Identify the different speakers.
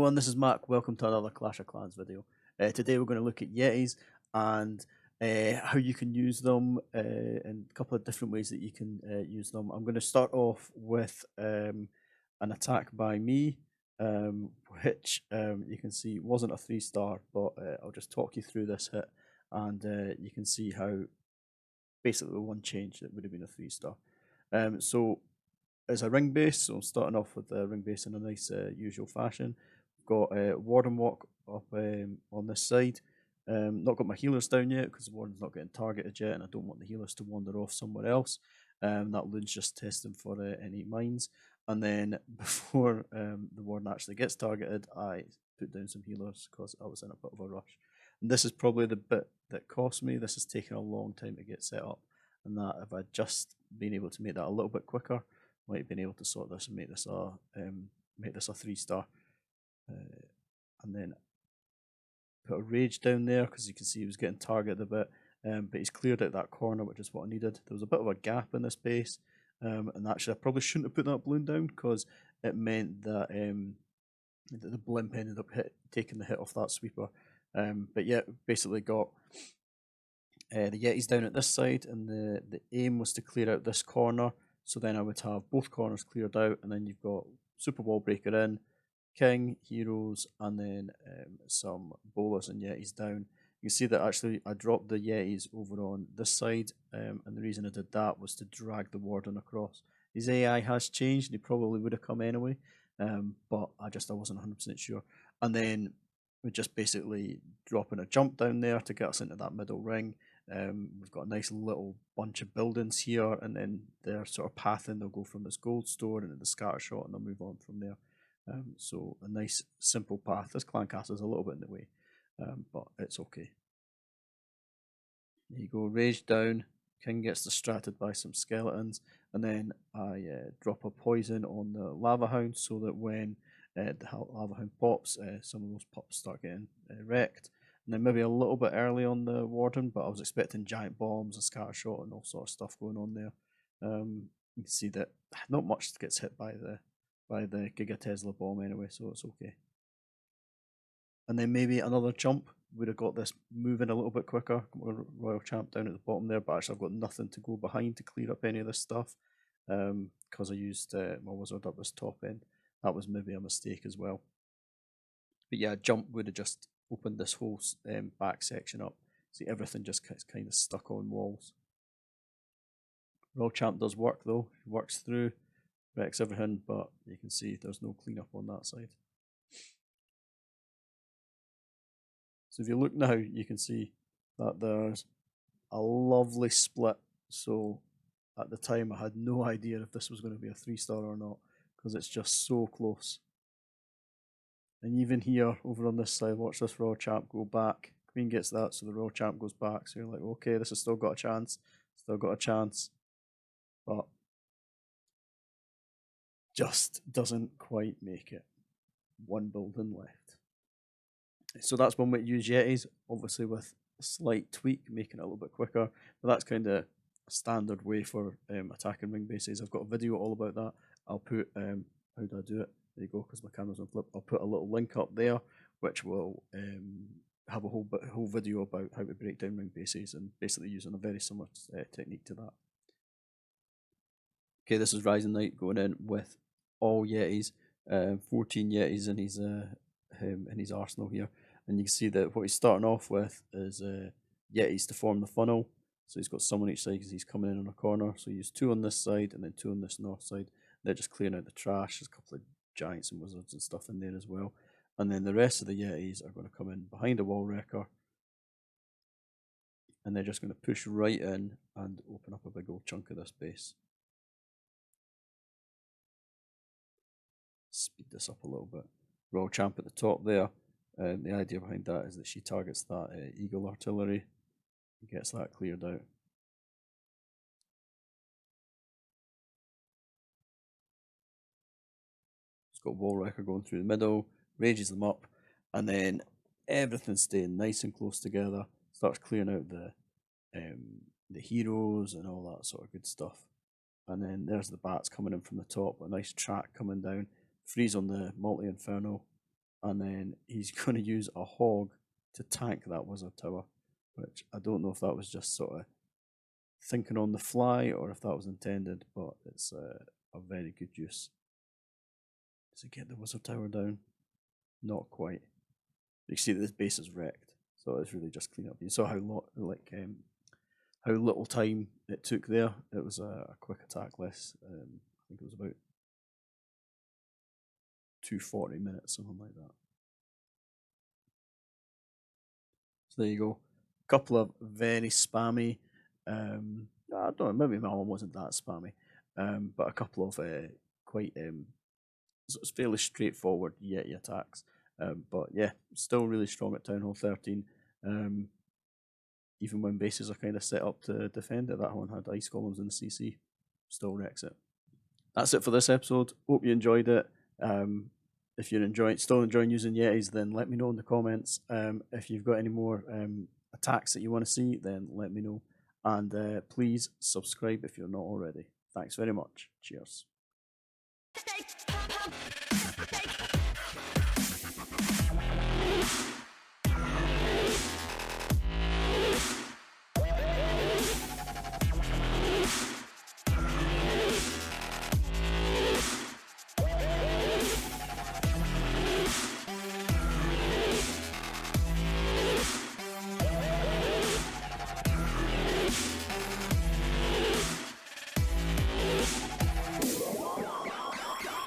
Speaker 1: everyone, this is Mark. Welcome to another Clash of Clans video. Today we're going to look at Yetis and how you can use them and a couple of different ways that you can use them. I'm going to start off with an attack by me, which you can see wasn't a 3-star, but I'll just talk you through this hit and you can see how basically one change that would have been a 3-star. So it's a ring base, so I'm starting off with the ring base in a nice usual fashion. I've got Warden Walk up on this side. Not got my healers down yet because the Warden's not getting targeted yet, and I don't want the healers to wander off somewhere else. That loon's just testing for any mines. And then before the Warden actually gets targeted, I put down some healers because I was in a bit of a rush. And this is probably the bit that cost me. This has taken a long time to get set up, and that if I'd just been able to make that a little bit quicker, might have been able to sort this and make this a 3-star, and then put a rage down there because you can see he was getting targeted a bit, but he's cleared out that corner, which is what I needed. There was a bit of a gap in this base, and actually I probably shouldn't have put that balloon down because it meant that the blimp ended up taking the hit off that sweeper. But yeah, basically got the Yetis down at this side, and the aim was to clear out this corner. So then I would have both corners cleared out, and then you've got Super Wall Breaker in, King, Heroes, and then some Bowlers and Yetis down. You can see that actually I dropped the Yetis over on this side, and the reason I did that was to drag the Warden across. His AI has changed, and he probably would have come anyway, but I wasn't 100% sure. And then we're just basically dropping a jump down there to get us into that middle ring. We've got a nice little bunch of buildings here, and then they're sort of pathing. They'll go from this gold store into the scatter shot, and they'll move on from there. So a nice simple path. This clan castle is a little bit in the way, but it's okay. There you go, rage down. King gets distracted by some skeletons, and then I drop a poison on the lava hound so that when the lava hound pops, some of those pops start getting wrecked. And then maybe a little bit early on the Warden, but I was expecting giant bombs and scatter shot and all sort of stuff going on there. You can see that not much gets hit by the Giga Tesla bomb anyway, so it's okay. And then maybe another jump would have got this moving a little bit quicker. Royal Champ down at the bottom there, but actually I've got nothing to go behind to clear up any of this stuff because I used my wizard up this top end. That was maybe a mistake as well. But yeah, jump would have just opened this whole back section up. See, everything just gets kind of stuck on walls. Royal Champ does work though. He works through, wrecks everything, but you can see there's no cleanup on that side. So if you look now, you can see that there's a lovely split. So at the time, I had no idea if this was going to be a 3-star or not because it's just so close. And even here, over on this side, watch this Royal Champ go back. Queen gets that, so the Royal Champ goes back. So you're like, okay, this has still got a chance. Still got a chance. But just doesn't quite make it. One building left. So that's one way to use Yetis, obviously with a slight tweak, making it a little bit quicker. But that's kind of a standard way for attacking ring bases. I've got a video all about that. I'll put, how do I do it? There you go, because my camera's on flip. I'll put a little link up there, which will have a whole video about how to break down ring bases and basically using a very similar technique to that. Okay, this is Rising Knight going in with all Yetis, 14 Yetis in his arsenal here, and you can see that what he's starting off with is Yetis to form the funnel. So he's got some on each side because he's coming in on a corner. So he used 2 on this side and then 2 on this north side. They're just clearing out the trash. There's a couple of giants and wizards and stuff in there as well. And then the rest of the Yetis are going to come in behind a wall wrecker, and they're just going to push right in and open up a big old chunk of this base. Speed this up a little bit. Royal Champ at the top there. The idea behind that is that she targets that Eagle artillery and gets that cleared out. It's got Wall Wrecker going through the middle, rages them up, and then everything's staying nice and close together. Starts clearing out the heroes and all that sort of good stuff. And then there's the bats coming in from the top, a nice track coming down, freeze on the multi-inferno, and then he's going to use a hog to tank that wizard tower, which I don't know if that was just sort of thinking on the fly or if that was intended, but it's a very good use. Does it get the wizard tower down? Not quite. You can see that this base is wrecked, so it's really just clean up. You saw how how little time it took there. It was a quick attack less. I think it was about 240 minutes, something like that. So there you go. A couple of very spammy. I don't know, maybe my one wasn't that spammy, but a couple of quite so it's fairly straightforward Yeti attacks. But yeah, still really strong at Townhall 13. Even when bases are kind of set up to defend it, that one had ice columns in the CC. Still wrecks it. That's it for this episode. Hope you enjoyed it. If you're still enjoying using Yetis, then let me know in the comments. If you've got any more attacks that you want to see, then let me know. And please subscribe if you're not already. Thanks very much. Cheers.